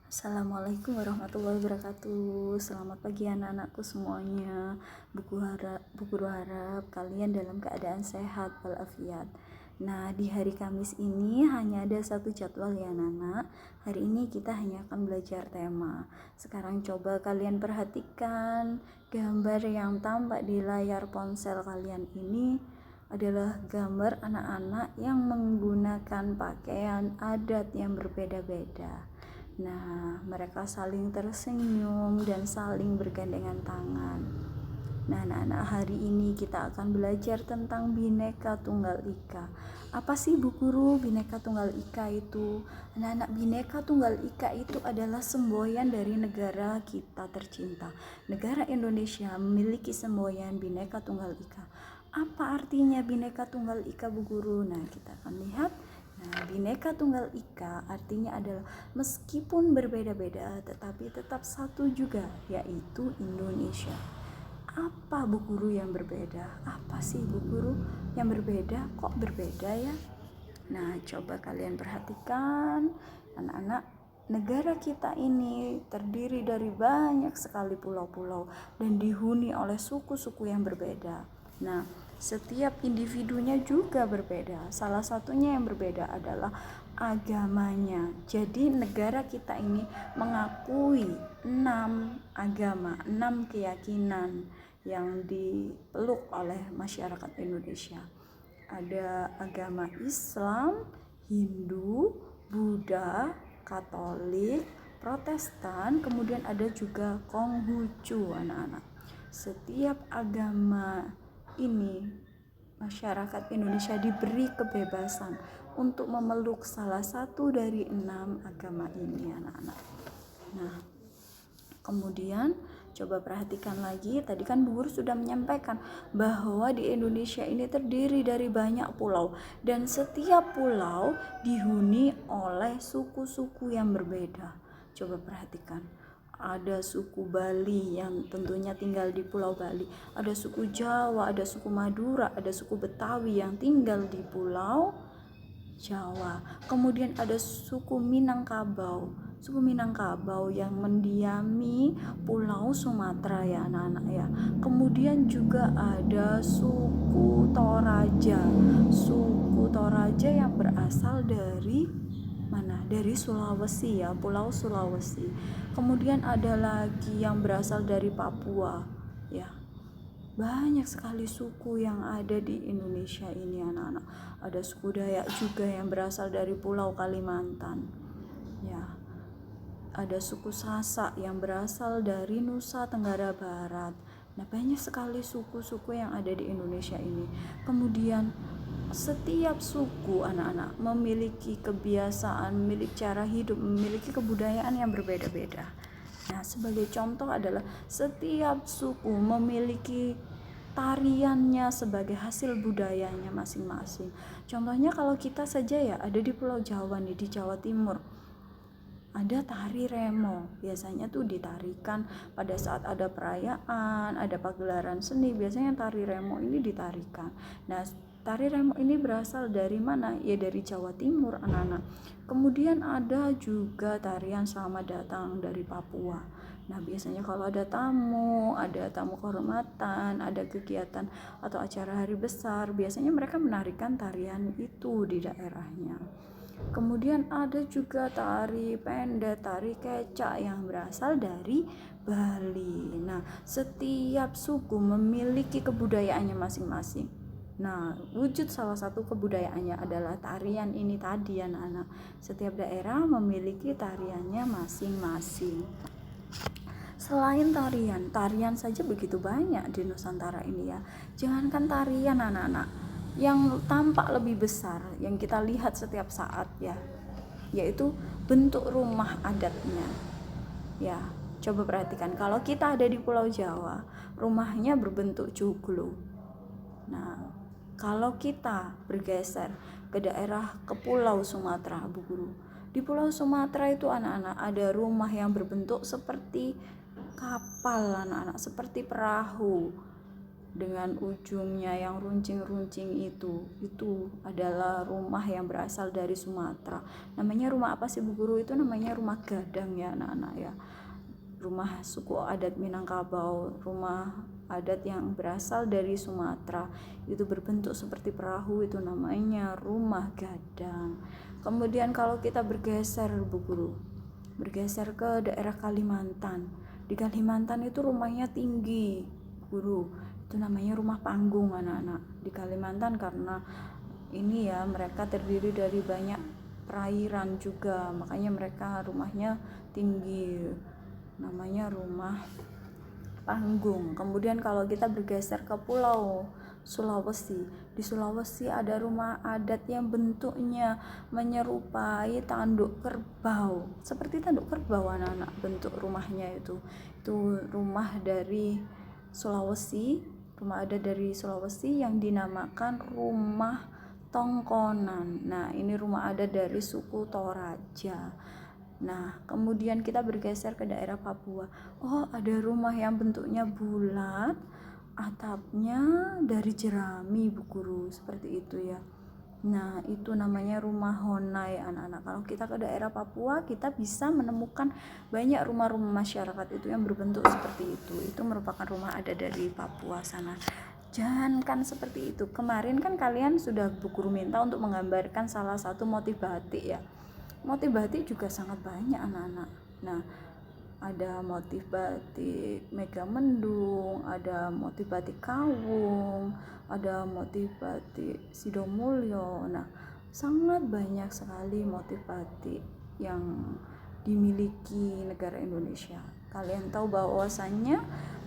Assalamualaikum warahmatullahi wabarakatuh. Selamat pagi anak-anakku semuanya. Bu Guru harap kalian dalam keadaan sehat walafiat. Nah, di hari Kamis ini hanya ada satu jadwal ya anak-anak. Hari ini kita hanya akan belajar tema. Sekarang coba kalian perhatikan gambar yang tampak di layar ponsel kalian ini adalah gambar anak-anak yang menggunakan pakaian adat yang berbeda-beda. Nah, mereka saling tersenyum dan saling bergandengan tangan. Nah, anak-anak, hari ini kita akan belajar tentang Bhinneka Tunggal Ika. Apa sih Bu Guru Bhinneka Tunggal Ika itu? Anak-anak, Bhinneka Tunggal Ika itu adalah semboyan dari negara kita tercinta. Negara Indonesia memiliki semboyan Bhinneka Tunggal Ika. Apa artinya Bhinneka Tunggal Ika Bu Guru? Nah, kita akan lihat. Nah, Bhinneka Tunggal Ika artinya adalah meskipun berbeda-beda tetapi tetap satu juga, yaitu Indonesia. Apa Bu Guru yang berbeda? Apa sih Bu Guru yang berbeda? Kok berbeda ya? Nah, coba kalian perhatikan anak-anak, negara kita ini terdiri dari banyak sekali pulau-pulau dan dihuni oleh suku-suku yang berbeda. Nah, setiap individunya juga berbeda. Salah satunya yang berbeda adalah agamanya. Jadi negara kita ini mengakui 6 agama, 6 keyakinan yang dipeluk oleh masyarakat Indonesia. Ada agama Islam, Hindu, Buddha, Katolik, Protestan, kemudian ada juga Konghucu anak-anak. Setiap agama ini masyarakat Indonesia diberi kebebasan untuk memeluk salah satu dari 6 agama ini anak-anak. Nah, kemudian coba perhatikan lagi, tadi kan Bu Guru sudah menyampaikan bahwa di Indonesia ini terdiri dari banyak pulau dan setiap pulau dihuni oleh suku-suku yang berbeda. Coba perhatikan, ada suku Bali yang tentunya tinggal di Pulau Bali, ada suku Jawa, ada suku Madura, ada suku Betawi yang tinggal di Pulau Jawa. Kemudian ada suku Minangkabau yang mendiami Pulau Sumatera ya anak-anak ya. Kemudian juga ada suku Toraja yang berasal dari mana? Dari Sulawesi ya, Pulau Sulawesi. Kemudian ada lagi yang berasal dari Papua ya. Banyak sekali suku yang ada di Indonesia ini anak-anak. Ada suku Dayak juga yang berasal dari Pulau Kalimantan ya. Ada suku Sasak yang berasal dari Nusa Tenggara Barat. Nah, banyak sekali suku-suku yang ada di Indonesia ini. Kemudian setiap suku anak-anak memiliki kebiasaan, memiliki cara hidup, memiliki kebudayaan yang berbeda-beda. Nah, sebagai contoh adalah setiap suku memiliki tariannya sebagai hasil budayanya masing-masing. Contohnya kalau kita saja ya ada di Pulau Jawa nih, di Jawa Timur. Ada tari remo, biasanya tuh ditarikan pada saat ada perayaan, ada pagelaran seni, biasanya tari remo ini ditarikan. Nah, tari remo ini berasal dari mana? Ya dari Jawa Timur anak-anak. Kemudian ada juga tarian selamat datang dari Papua. Nah, biasanya kalau ada tamu kehormatan, ada kegiatan atau acara hari besar, biasanya mereka menarikan tarian itu di daerahnya. Kemudian ada juga tari pendek, tari kecak yang berasal dari Bali. Nah, setiap suku memiliki kebudayaannya masing-masing. Nah, wujud salah satu kebudayaannya adalah tarian ini tadi anak-anak. Setiap daerah memiliki tariannya masing-masing. Selain tarian saja begitu banyak di Nusantara ini ya. Jangankan tarian anak-anak, yang tampak lebih besar yang kita lihat setiap saat ya, yaitu bentuk rumah adatnya. Ya, coba perhatikan, kalau kita ada di Pulau Jawa, rumahnya berbentuk joglo. Nah, kalau kita bergeser ke daerah ke Pulau Sumatera, Bu Guru, di Pulau Sumatera itu anak-anak ada rumah yang berbentuk seperti kapal anak-anak, seperti perahu. dengan ujungnya yang runcing-runcing itu adalah rumah yang berasal dari Sumatera. Namanya rumah apa sih Bu Guru? Itu namanya rumah gadang ya anak-anak ya. Rumah suku adat Minangkabau, rumah adat yang berasal dari Sumatera, itu berbentuk seperti perahu, itu namanya rumah gadang. Kemudian kalau kita bergeser Bu Guru, bergeser ke daerah Kalimantan. Di Kalimantan itu rumahnya tinggi Guru, itu namanya rumah panggung anak-anak di Kalimantan, karena ini ya mereka terdiri dari banyak perairan juga, makanya mereka rumahnya tinggi, namanya rumah panggung. Kemudian kalau kita bergeser ke pulau Sulawesi, di Sulawesi ada rumah adat yang bentuknya menyerupai tanduk kerbau, seperti tanduk kerbau anak-anak bentuk rumahnya itu rumah dari Sulawesi, rumah adat dari Sulawesi yang dinamakan rumah Tongkonan. Nah, ini rumah adat dari suku Toraja. Nah, kemudian kita bergeser ke daerah Papua. Oh, ada rumah yang bentuknya bulat, atapnya dari jerami Bu Guru, seperti itu ya. Nah, itu namanya rumah Honai anak-anak. Kalau kita ke daerah Papua, kita bisa menemukan banyak rumah-rumah masyarakat itu yang berbentuk seperti itu. Itu merupakan rumah adat dari Papua sana. Jangan kan seperti itu. Kemarin kan kalian sudah Bu Guru minta untuk menggambarkan salah satu motif batik ya. Motif batik juga sangat banyak anak-anak. Nah, ada motif batik Megamendung, ada motif batik Kawung, ada motif batik Sidomulyo. Nah, sangat banyak sekali motif batik yang dimiliki negara Indonesia. Kalian tahu bahwasannya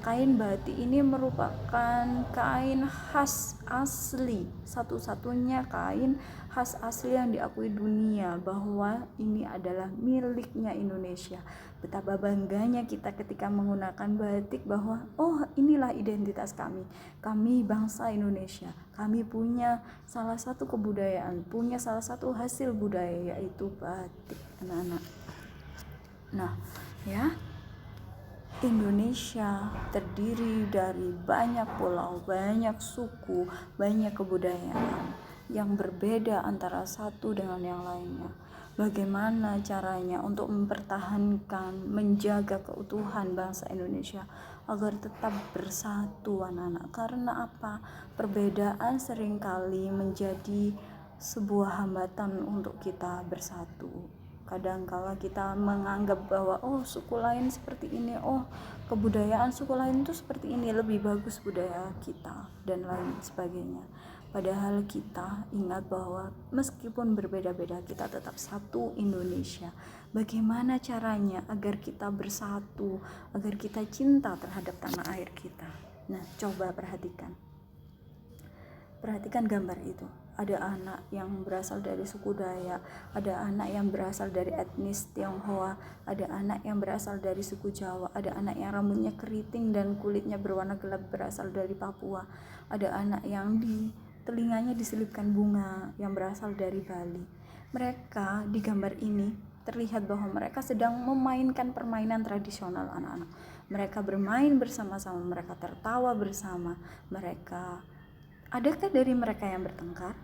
kain batik ini merupakan kain khas asli, satu-satunya kain khas asli yang diakui dunia bahwa ini adalah miliknya Indonesia. Betapa bangganya kita ketika menggunakan batik bahwa oh inilah identitas kami bangsa Indonesia, kami punya salah satu kebudayaan, punya salah satu hasil budaya yaitu batik anak-anak. Nah ya, Indonesia terdiri dari banyak pulau, banyak suku, banyak kebudayaan yang berbeda antara satu dengan yang lainnya. Bagaimana caranya untuk mempertahankan, menjaga keutuhan bangsa Indonesia agar tetap bersatu anak-anak? Karena apa? Perbedaan seringkali menjadi sebuah hambatan untuk kita bersatu. Kadang-kala kita menganggap bahwa oh suku lain seperti ini, oh kebudayaan suku lain itu seperti ini, lebih bagus budaya kita dan lain sebagainya. Padahal kita ingat bahwa meskipun berbeda-beda, kita tetap satu Indonesia. Bagaimana caranya agar kita bersatu, agar kita cinta terhadap tanah air kita? Nah, coba perhatikan gambar itu. Ada anak yang berasal dari suku Dayak, ada anak yang berasal dari etnis Tionghoa, ada anak yang berasal dari suku Jawa, ada anak yang rambutnya keriting dan kulitnya berwarna gelap berasal dari Papua, ada anak yang di telinganya diselipkan bunga yang berasal dari Bali. Mereka di gambar ini terlihat bahwa mereka sedang memainkan permainan tradisional anak-anak. Mereka bermain bersama-sama, mereka tertawa bersama. Adakah dari mereka yang bertengkar?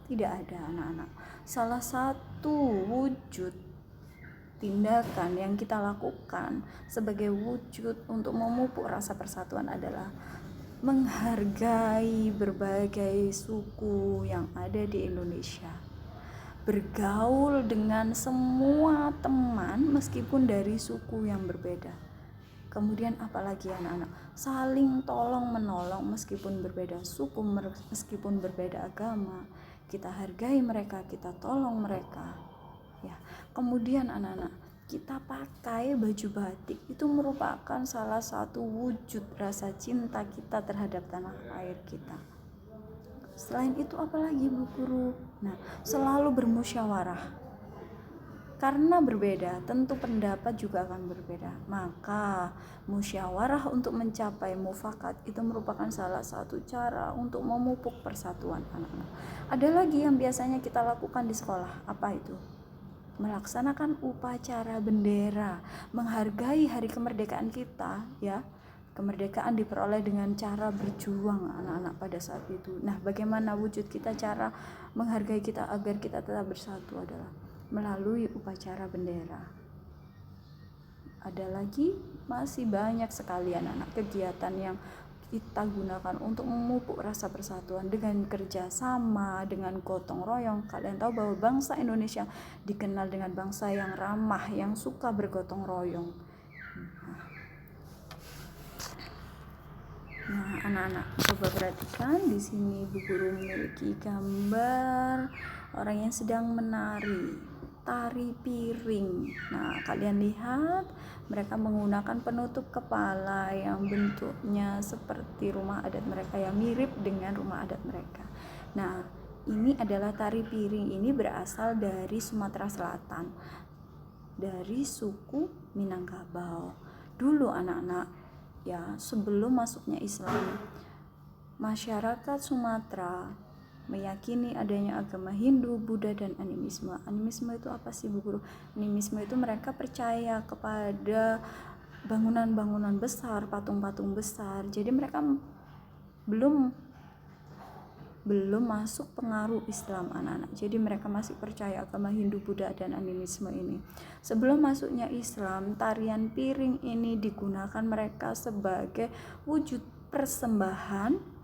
Tidak ada anak-anak. Salah satu wujud tindakan yang kita lakukan sebagai wujud untuk memupuk rasa persatuan adalah menghargai berbagai suku yang ada di Indonesia, bergaul dengan semua teman meskipun dari suku yang berbeda. Kemudian apalagi anak-anak, saling tolong menolong meskipun berbeda suku, meskipun berbeda agama. Kita hargai mereka, kita tolong mereka ya. Kemudian anak-anak, kita pakai baju batik itu merupakan salah satu wujud rasa cinta kita terhadap tanah air kita. Selain itu apalagi Bu Guru? Nah, selalu bermusyawarah. Karena berbeda, tentu pendapat juga akan berbeda. Maka musyawarah untuk mencapai mufakat itu merupakan salah satu cara untuk memupuk persatuan anak-anak. Ada lagi yang biasanya kita lakukan di sekolah. Apa itu? Melaksanakan upacara bendera, menghargai hari kemerdekaan kita ya. Kemerdekaan diperoleh dengan cara berjuang anak-anak pada saat itu. Nah, bagaimana wujud kita, cara menghargai kita agar kita tetap bersatu adalah melalui upacara bendera. Ada lagi masih banyak sekali anak-anak kegiatan yang kita gunakan untuk memupuk rasa persatuan dengan kerjasama, dengan gotong royong. Kalian tahu bahwa bangsa Indonesia dikenal dengan bangsa yang ramah, yang suka bergotong royong. Nah, anak-anak coba perhatikan di sini Bu Guru memiliki gambar orang yang sedang menari tari piring. Nah, kalian lihat mereka menggunakan penutup kepala yang bentuknya seperti rumah adat mereka, yang mirip dengan rumah adat mereka. Nah, ini adalah tari piring. Ini berasal dari Sumatera Selatan, dari suku Minangkabau. Dulu anak-anak, ya, sebelum masuknya Islam, masyarakat Sumatera meyakini adanya agama Hindu, Buddha, dan animisme. Animisme itu apa sih Bu Guru? Animisme itu mereka percaya kepada bangunan-bangunan besar, patung-patung besar. Jadi mereka belum masuk pengaruh Islam anak-anak. Jadi mereka masih percaya agama Hindu, Buddha, dan animisme ini. Sebelum masuknya Islam, tarian piring ini digunakan mereka sebagai wujud persembahan.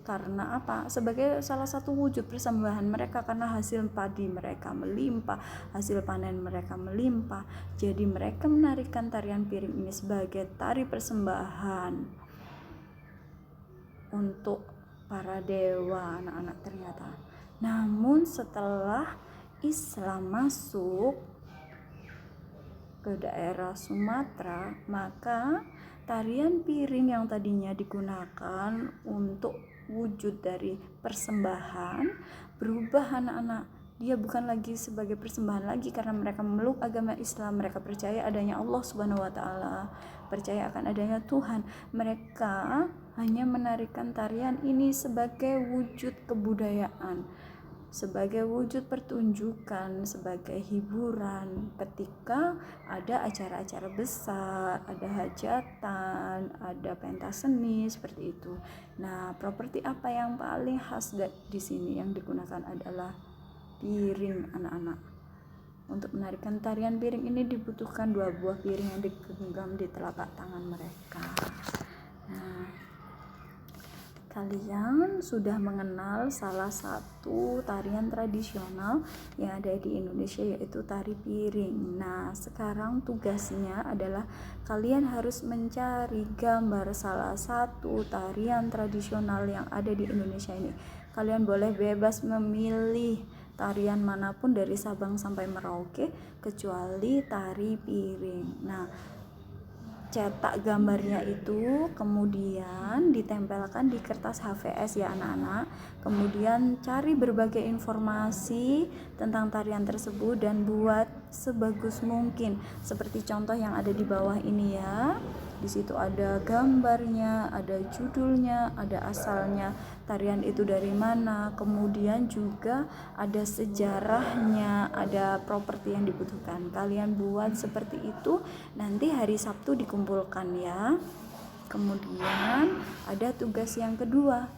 Karena apa? Sebagai salah satu wujud persembahan mereka, karena hasil padi mereka melimpah, hasil panen mereka melimpah. Jadi mereka menarikan tarian piring ini sebagai tari persembahan untuk para dewa anak-anak ternyata. Namun setelah Islam masuk ke daerah Sumatera, maka tarian piring yang tadinya digunakan untuk wujud dari persembahan berubah anak-anak. Dia bukan lagi sebagai persembahan lagi, karena mereka memeluk agama Islam. Mereka percaya adanya Allah Subhanahu wa Ta'ala, percaya akan adanya Tuhan. Mereka hanya menarikan tarian ini sebagai wujud kebudayaan, sebagai wujud pertunjukan, sebagai hiburan ketika ada acara-acara besar, ada hajatan, ada pentas seni, seperti itu. Nah, properti apa yang paling khas di sini yang digunakan adalah piring anak-anak. Untuk menarikan tarian piring ini dibutuhkan 2 buah piring yang digenggam di telapak tangan mereka. Nah, kalian sudah mengenal salah satu tarian tradisional yang ada di Indonesia, yaitu tari piring. Nah, sekarang tugasnya adalah kalian harus mencari gambar salah satu tarian tradisional yang ada di Indonesia ini. Kalian boleh bebas memilih tarian manapun dari Sabang sampai Merauke kecuali tari piring. Nah, cetak gambarnya itu kemudian ditempelkan di kertas HVS ya anak-anak. Kemudian cari berbagai informasi tentang tarian tersebut dan buat sebagus mungkin seperti contoh yang ada di bawah ini ya. Di situ ada gambarnya, ada judulnya, ada asalnya tarian itu dari mana, kemudian juga ada sejarahnya, ada properti yang dibutuhkan. Kalian buat seperti itu, nanti hari Sabtu dikumpulkan ya. Kemudian ada tugas yang kedua.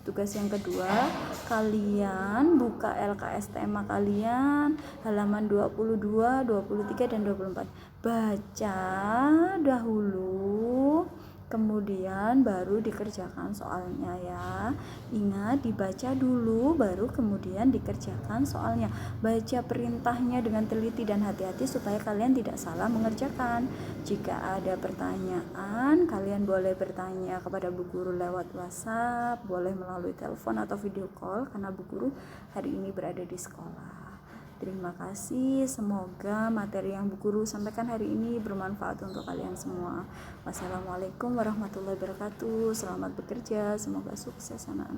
Kalian buka LKS tema kalian halaman 22, 23 dan 24. Baca dahulu, kemudian baru dikerjakan soalnya ya. Ingat, dibaca dulu baru kemudian dikerjakan soalnya. Baca perintahnya dengan teliti dan hati-hati supaya kalian tidak salah mengerjakan. Jika ada pertanyaan, kalian boleh bertanya kepada Bu Guru lewat WhatsApp, boleh melalui telepon atau video call, karena Bu Guru hari ini berada di sekolah. Terima kasih, semoga materi yang Bu Guru sampaikan hari ini bermanfaat untuk kalian semua. Wassalamualaikum warahmatullahi wabarakatuh. Selamat bekerja, semoga sukses anak-anak.